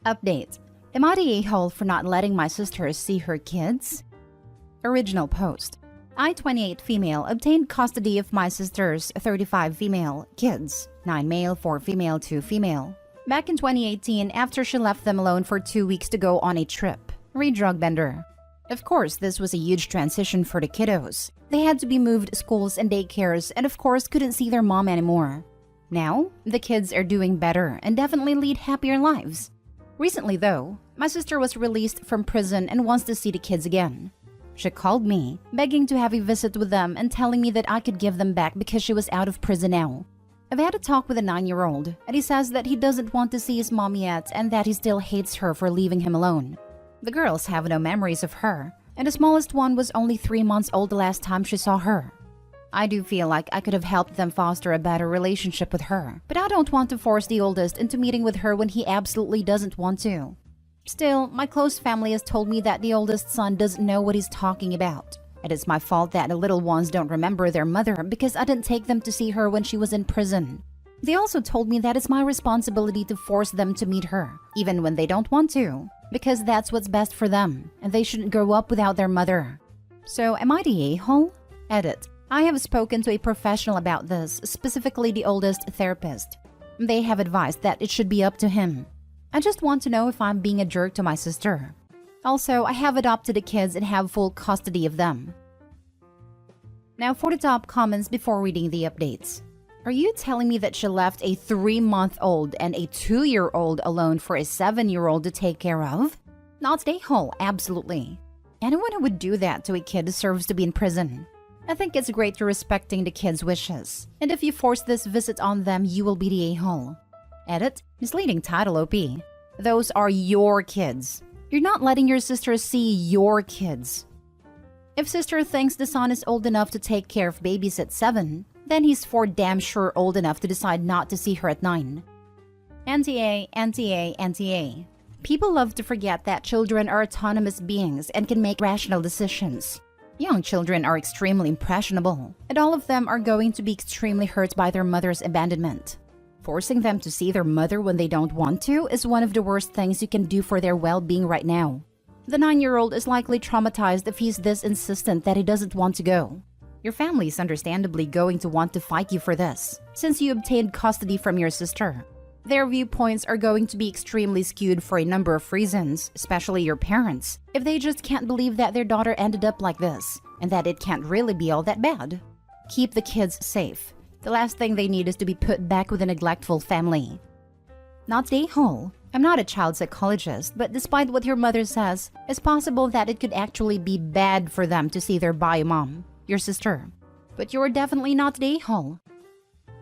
Update. Am I the a-hole for not letting my sister see her kids? Original post. I, 28 female, obtained custody of my sister's 35 female kids, 9 male, 4 female, 2 female. Back in 2018, after she left them alone for 2 weeks to go on a trip. Read drug bender. Of course, this was a huge transition for the kiddos. They had to be moved schools and daycares and of course couldn't see their mom anymore. Now, the kids are doing better and definitely lead happier lives. Recently though, my sister was released from prison and wants to see the kids again. She called me, begging to have a visit with them and telling me that I could give them back because she was out of prison now. I've had a talk with a 9-year-old and he says that he doesn't want to see his mom yet and that he still hates her for leaving him alone. The girls have no memories of her, and the smallest one was only 3 months old the last time she saw her. I do feel like I could have helped them foster a better relationship with her, but I don't want to force the oldest into meeting with her when he absolutely doesn't want to. Still, my close family has told me that the oldest son doesn't know what he's talking about. It is my fault that the little ones don't remember their mother because I didn't take them to see her when she was in prison. They also told me that it's my responsibility to force them to meet her, even when they don't want to, because that's what's best for them, and they shouldn't grow up without their mother. So am I the a-hole? Edit. I have spoken to a professional about this, specifically the oldest therapist. They have advised that it should be up to him. I just want to know if I'm being a jerk to my sister. Also, I have adopted the kids and have full custody of them. Now for the top comments before reading the updates. Are you telling me that she left a 3-month-old and a 2-year-old alone for a 7-year-old to take care of? Not the a-hole, absolutely. Anyone who would do that to a kid deserves to be in prison. I think it's great you're respecting the kids' wishes. And if you force this visit on them, you will be the a-hole. Edit. Misleading title, OP. Those are your kids. You're not letting your sister see your kids. If sister thinks the son is old enough to take care of babies at 7, then he's for damn sure old enough to decide not to see her at 9. Anti-A, anti-A, anti-A. People love to forget that children are autonomous beings and can make rational decisions. Young children are extremely impressionable, and all of them are going to be extremely hurt by their mother's abandonment. Forcing them to see their mother when they don't want to is one of the worst things you can do for their well-being right now. The 9-year-old is likely traumatized if he's this insistent that he doesn't want to go. Your family is understandably going to want to fight you for this, since you obtained custody from your sister. Their viewpoints are going to be extremely skewed for a number of reasons, especially your parents, if they just can't believe that their daughter ended up like this, and that it can't really be all that bad. Keep the kids safe. The last thing they need is to be put back with a neglectful family. Not the a-hole. I'm not a child psychologist, but despite what your mother says, it's possible that it could actually be bad for them to see their bio mom, your sister. But you're definitely not the a-hole.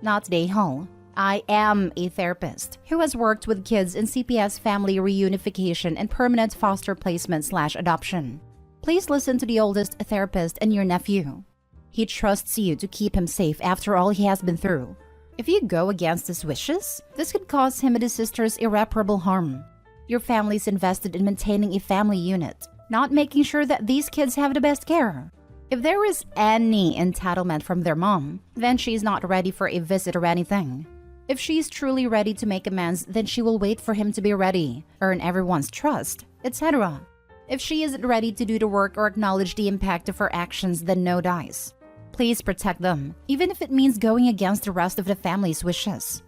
Not the a-hole. I am a therapist who has worked with kids in CPS family reunification and permanent foster placement/adoption. Please listen to the oldest therapist and your nephew. He trusts you to keep him safe after all he has been through. If you go against his wishes, this could cause him and his sisters irreparable harm. Your family's invested in maintaining a family unit, not making sure that these kids have the best care. If there is any entitlement from their mom, then she's not ready for a visit or anything. If she's truly ready to make amends, then she will wait for him to be ready, earn everyone's trust, etc. If she isn't ready to do the work or acknowledge the impact of her actions, then no dice. Please protect them, even if it means going against the rest of the family's wishes.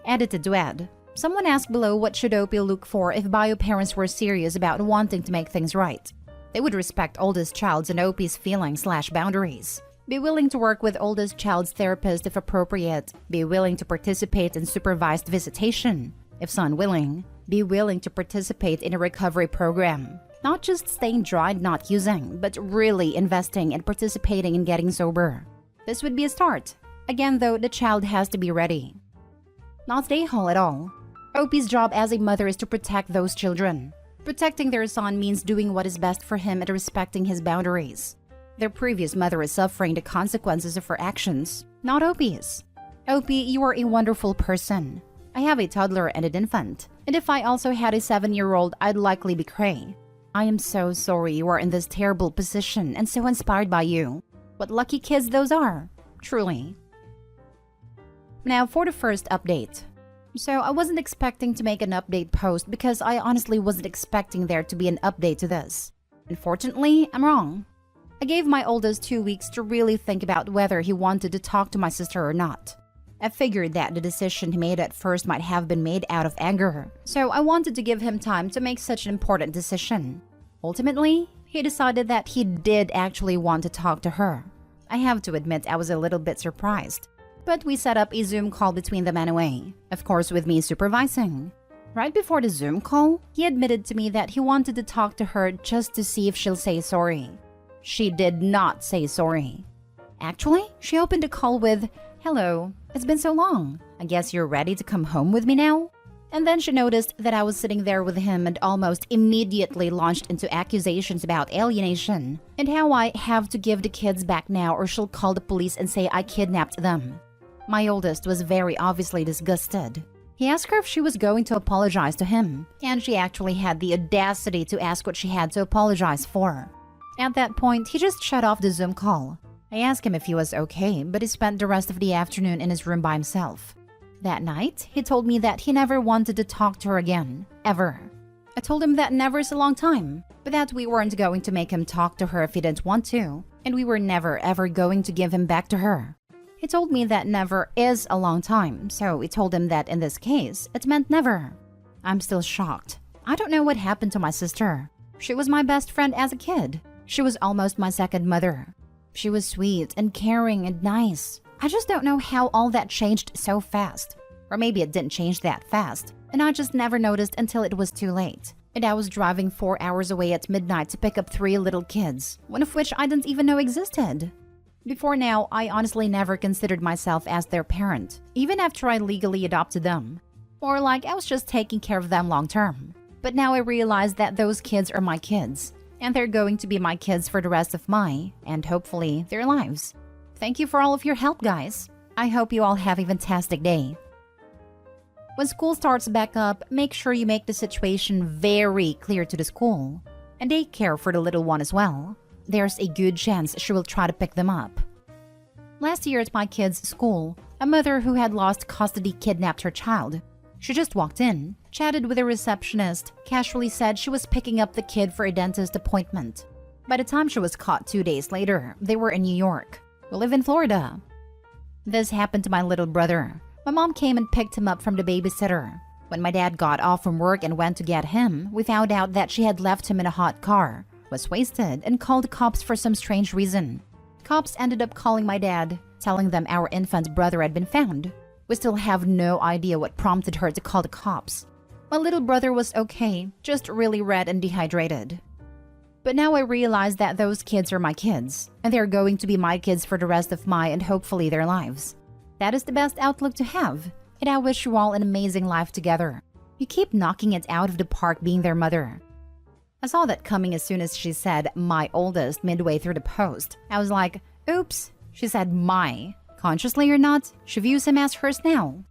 Edited to add. Someone asked below what should OP look for if bio parents were serious about wanting to make things right. They would respect oldest child's and OP's feelings/boundaries. Be willing to work with oldest child's therapist if appropriate. Be willing to participate in supervised visitation. If so unwilling, be willing to participate in a recovery program. Not just staying dry and not using, but really investing and participating in getting sober. This would be a start. Again though, the child has to be ready. Not the a-hole at all. OP's job as a mother is to protect those children. Protecting their son means doing what is best for him and respecting his boundaries. Their previous mother is suffering the consequences of her actions, not OP's. OP, you are a wonderful person. I have a toddler and an infant, and if I also had a 7-year-old, I'd likely be cray. I am so sorry you are in this terrible position and so inspired by you. What lucky kids those are, truly. Now for the first update. So I wasn't expecting to make an update post because I honestly wasn't expecting there to be an update to this. Unfortunately, I'm wrong. I gave my oldest 2 weeks to really think about whether he wanted to talk to my sister or not. I figured that the decision he made at first might have been made out of anger, so I wanted to give him time to make such an important decision. Ultimately, he decided that he did actually want to talk to her. I have to admit I was a little bit surprised. But we set up a Zoom call between them anyway, of course with me supervising. Right before the Zoom call, he admitted to me that he wanted to talk to her just to see if she'll say sorry. She did not say sorry. Actually, she opened the call with, "Hello, it's been so long. I guess you're ready to come home with me now?" And then she noticed that I was sitting there with him and almost immediately launched into accusations about alienation and how I have to give the kids back now or she'll call the police and say I kidnapped them. My oldest was very obviously disgusted. He asked her if she was going to apologize to him, and she actually had the audacity to ask what she had to apologize for. At that point, he just shut off the Zoom call. I asked him if he was okay, but he spent the rest of the afternoon in his room by himself. That night, he told me that he never wanted to talk to her again, ever. I told him that never is a long time, but that we weren't going to make him talk to her if he didn't want to, and we were never ever going to give him back to her. He told me that never is a long time, so we told him that in this case, it meant never. I'm still shocked. I don't know what happened to my sister. She was my best friend as a kid. She was almost my second mother. She was sweet and caring and nice. I just don't know how all that changed so fast. Or maybe it didn't change that fast, and I just never noticed until it was too late. And I was driving 4 hours away at midnight to pick up 3 little kids, one of which I didn't even know existed. Before now, I honestly never considered myself as their parent, even after I legally adopted them. Or like I was just taking care of them long term. But now I realize that those kids are my kids, and they're going to be my kids for the rest of my, and hopefully, their lives. Thank you for all of your help, guys. I hope you all have a fantastic day. When school starts back up, make sure you make the situation very clear to the school. And take care for the little one as well. There's a good chance she will try to pick them up. Last year at my kid's school, a mother who had lost custody kidnapped her child. She just walked in, chatted with a receptionist, casually said she was picking up the kid for a dentist appointment. By the time she was caught 2 days later, they were in New York. We live in Florida. This happened to my little brother. My mom came and picked him up from the babysitter. When my dad got off from work and went to get him, we found out that she had left him in a hot car, was wasted, and called the cops for some strange reason. Cops ended up calling my dad, telling them our infant brother had been found. We still have no idea what prompted her to call the cops. My little brother was okay, just really red and dehydrated. But now I realize that those kids are my kids, and they're going to be my kids for the rest of my and hopefully their lives. That is the best outlook to have, and I wish you all an amazing life together. You keep knocking it out of the park being their mother. I saw that coming as soon as she said my oldest midway through the post. I was like, oops, she said my. Consciously or not, she views him as hers now.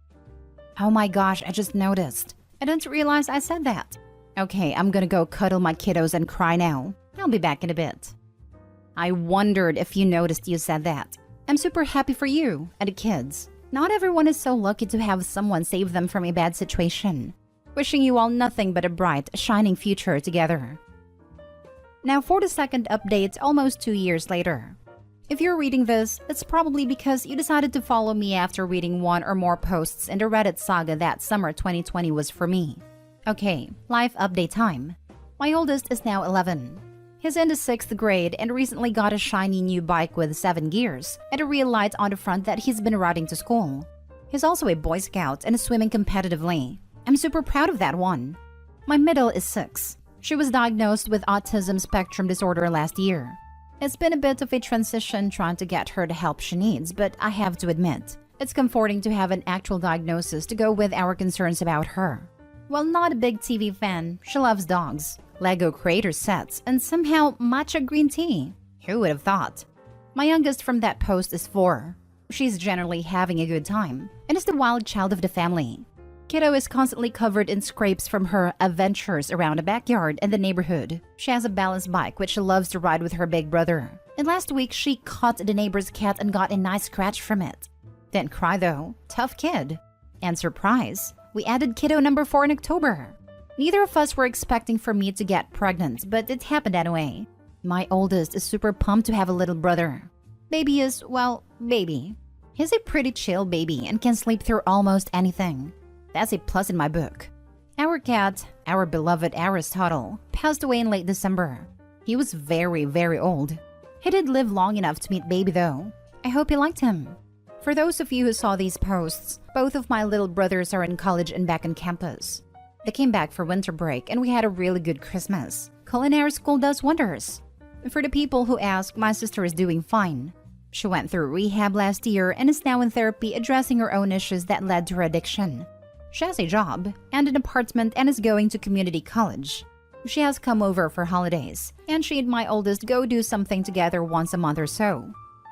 Oh my gosh, I just noticed. I didn't realize I said that. Okay, I'm gonna go cuddle my kiddos and cry now. I'll be back in a bit. I wondered if you noticed you said that. I'm super happy for you and the kids. Not everyone is so lucky to have someone save them from a bad situation. Wishing you all nothing but a bright, shining future together. Now for the second update almost 2 years later. If you're reading this, it's probably because you decided to follow me after reading one or more posts in the Reddit saga that summer 2020 was for me. Okay, life update time. My oldest is now 11. He's in the 6th grade and recently got a shiny new bike with 7 gears and a real light on the front that he's been riding to school. He's also a Boy Scout and is swimming competitively. I'm super proud of that one. My middle is 6. She was diagnosed with autism spectrum disorder last year. It's been a bit of a transition trying to get her the help she needs, but I have to admit, it's comforting to have an actual diagnosis to go with our concerns about her. While not a big TV fan, she loves dogs, Lego creator sets, and somehow matcha green tea. Who would have thought? My youngest from that post is 4. She's generally having a good time, and is the wild child of the family. Kiddo is constantly covered in scrapes from her adventures around the backyard and the neighborhood. She has a balance bike which she loves to ride with her big brother. And last week she caught the neighbor's cat and got a nice scratch from it. Didn't cry though. Tough kid. And surprise, We added kiddo number 4 in October. Neither of us were expecting for me to get pregnant, but it happened anyway. My oldest is super pumped to have a little brother. Baby is, well, baby. He's a pretty chill baby and can sleep through almost anything. That's a plus in my book. Our cat, our beloved Aristotle, passed away in late December. He was very, very old. He did live long enough to meet baby though. I hope you liked him. For those of you who saw these posts, both of my little brothers are in college and back on campus. They came back for winter break and we had a really good Christmas. Culinary school does wonders. For the people who ask, my sister is doing fine. She went through rehab last year and is now in therapy addressing her own issues that led to her addiction. She has a job and an apartment and is going to community college. She has come over for holidays, and she and my oldest go do something together once a month or so.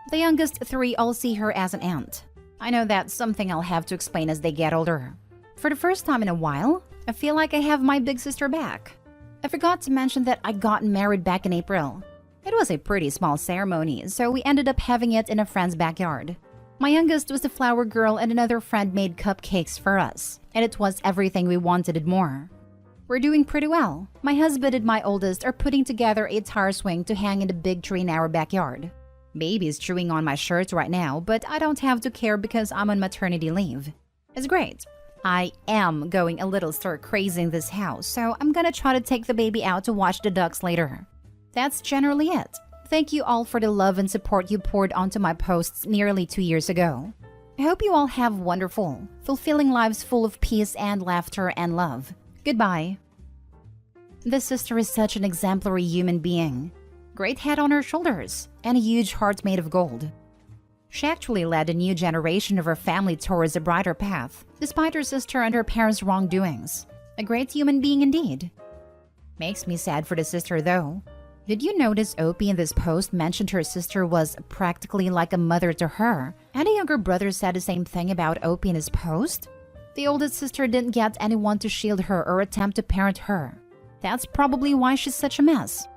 The youngest 3 all see her as an aunt. I know that's something I'll have to explain as they get older. For the first time in a while, I feel like I have my big sister back. I forgot to mention that I got married back in April. It was a pretty small ceremony, so we ended up having it in a friend's backyard. My youngest was the flower girl and another friend made cupcakes for us, and it was everything we wanted and more. We're doing pretty well. My husband and my oldest are putting together a tire swing to hang in the big tree in our backyard. Baby is chewing on my shirt right now, but I don't have to care because I'm on maternity leave. It's great. I am going a little stir-crazy in this house, so I'm gonna try to take the baby out to watch the ducks later. That's generally it. Thank you all for the love and support you poured onto my posts nearly 2 years ago. I hope you all have wonderful, fulfilling lives full of peace and laughter and love. Goodbye. This sister is such an exemplary human being. Great head on her shoulders, and a huge heart made of gold. She actually led a new generation of her family towards a brighter path, despite her sister and her parents' wrongdoings. A great human being indeed. Makes me sad for the sister though. Did you notice Opie in this post mentioned her sister was practically like a mother to her, and a younger brother said the same thing about Opie in his post? The oldest sister didn't get anyone to shield her or attempt to parent her. That's probably why she's such a mess.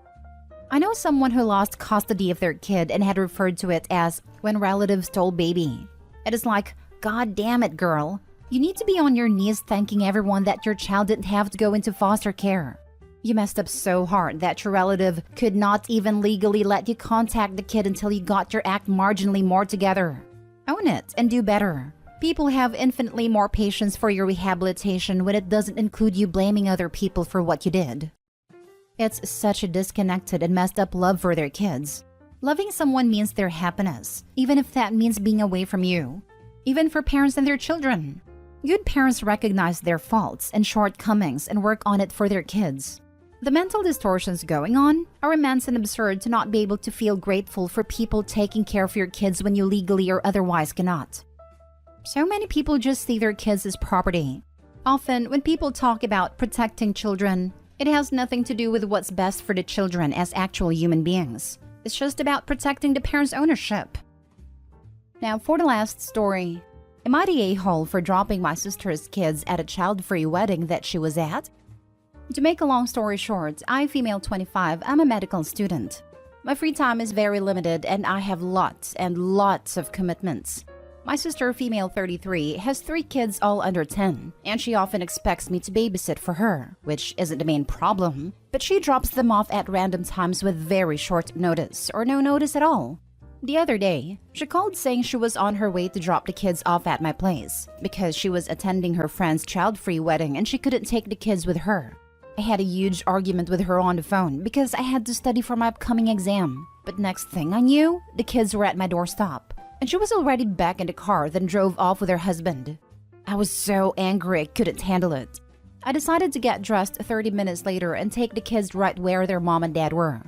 I know someone who lost custody of their kid and had referred to it as when relatives stole baby. It is like, God damn it, girl. You need to be on your knees thanking everyone that your child didn't have to go into foster care. You messed up so hard that your relative could not even legally let you contact the kid until you got your act marginally more together. Own it and do better. People have infinitely more patience for your rehabilitation when it doesn't include you blaming other people for what you did. It's such a disconnected and messed up love for their kids. Loving someone means their happiness, even if that means being away from you. Even for parents and their children. Good parents recognize their faults and shortcomings and work on it for their kids. The mental distortions going on are immense and absurd to not be able to feel grateful for people taking care of your kids when you legally or otherwise cannot. So many people just see their kids as property. Often, when people talk about protecting children, it has nothing to do with what's best for the children as actual human beings. It's just about protecting the parents' ownership. Now, for the last story. Am I the a-hole for dropping my sister's kids at a child-free wedding that she was at? To make a long story short, I, female 25, am a medical student. My free time is very limited and I have lots and lots of commitments. My sister, female 33, has 3 kids all under 10, and she often expects me to babysit for her, which isn't the main problem, but she drops them off at random times with very short notice, or no notice at all. The other day, she called saying she was on her way to drop the kids off at my place, because she was attending her friend's child-free wedding and she couldn't take the kids with her. I had a huge argument with her on the phone because I had to study for my upcoming exam, but next thing I knew, the kids were at my doorstep. And she was already back in the car, then drove off with her husband. I was so angry I couldn't handle it. I decided to get dressed 30 minutes later and take the kids right where their mom and dad were.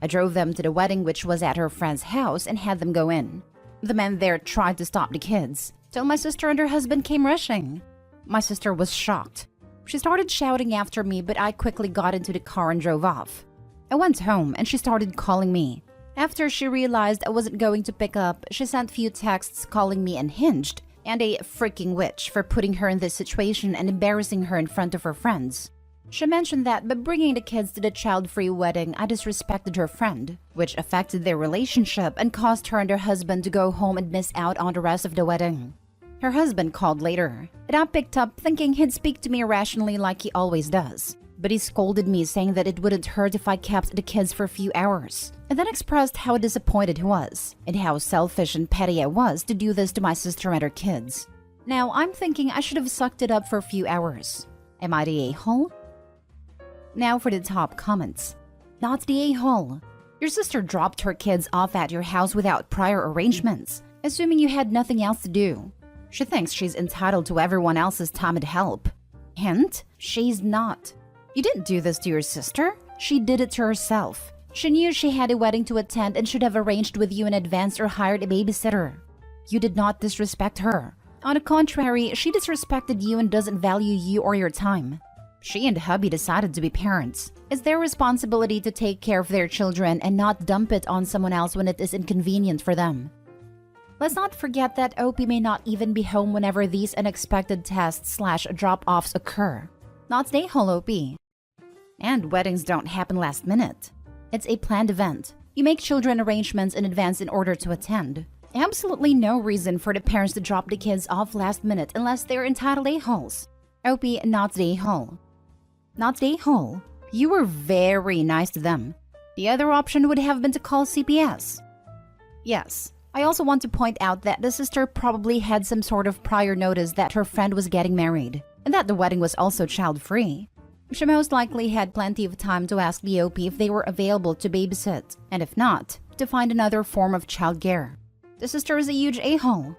I drove them to the wedding, which was at her friend's house, and had them go in. The men there tried to stop the kids, till my sister and her husband came rushing. My sister was shocked. She started shouting after me, but I quickly got into the car and drove off. I went home and she started calling me. After she realized I wasn't going to pick up, she sent few texts calling me unhinged and a freaking witch for putting her in this situation and embarrassing her in front of her friends. She mentioned that by bringing the kids to the child-free wedding, I disrespected her friend, which affected their relationship and caused her and her husband to go home and miss out on the rest of the wedding. Her husband called later, and I picked up thinking he'd speak to me irrationally like he always does. But he scolded me saying that it wouldn't hurt if I kept the kids for a few hours, and then expressed how disappointed he was, and how selfish and petty I was to do this to my sister and her kids. Now I'm thinking I should have sucked it up for a few hours. Am I the a-hole? Now for the top comments. Not the a-hole. Your sister dropped her kids off at your house without prior arrangements, assuming you had nothing else to do. She thinks she's entitled to everyone else's time and help. Hint, she's not. You didn't do this to your sister. She did it to herself. She knew she had a wedding to attend and should have arranged with you in advance or hired a babysitter. You did not disrespect her. On the contrary, she disrespected you and doesn't value you or your time. She and hubby decided to be parents. It's their responsibility to take care of their children and not dump it on someone else when it is inconvenient for them. Let's not forget that OP may not even be home whenever these unexpected tests/drop-offs occur. Not the whole OP. And weddings don't happen last minute. It's a planned event. You make children arrangements in advance in order to attend. Absolutely no reason for the parents to drop the kids off last minute unless they're entitled a-holes. OP, not the a-hole. Not the a-hole. You were very nice to them. The other option would have been to call CPS. Yes. I also want to point out that the sister probably had some sort of prior notice that her friend was getting married, and that the wedding was also child-free. She most likely had plenty of time to ask the OP if they were available to babysit, and if not, to find another form of childcare. The sister is a huge a-hole.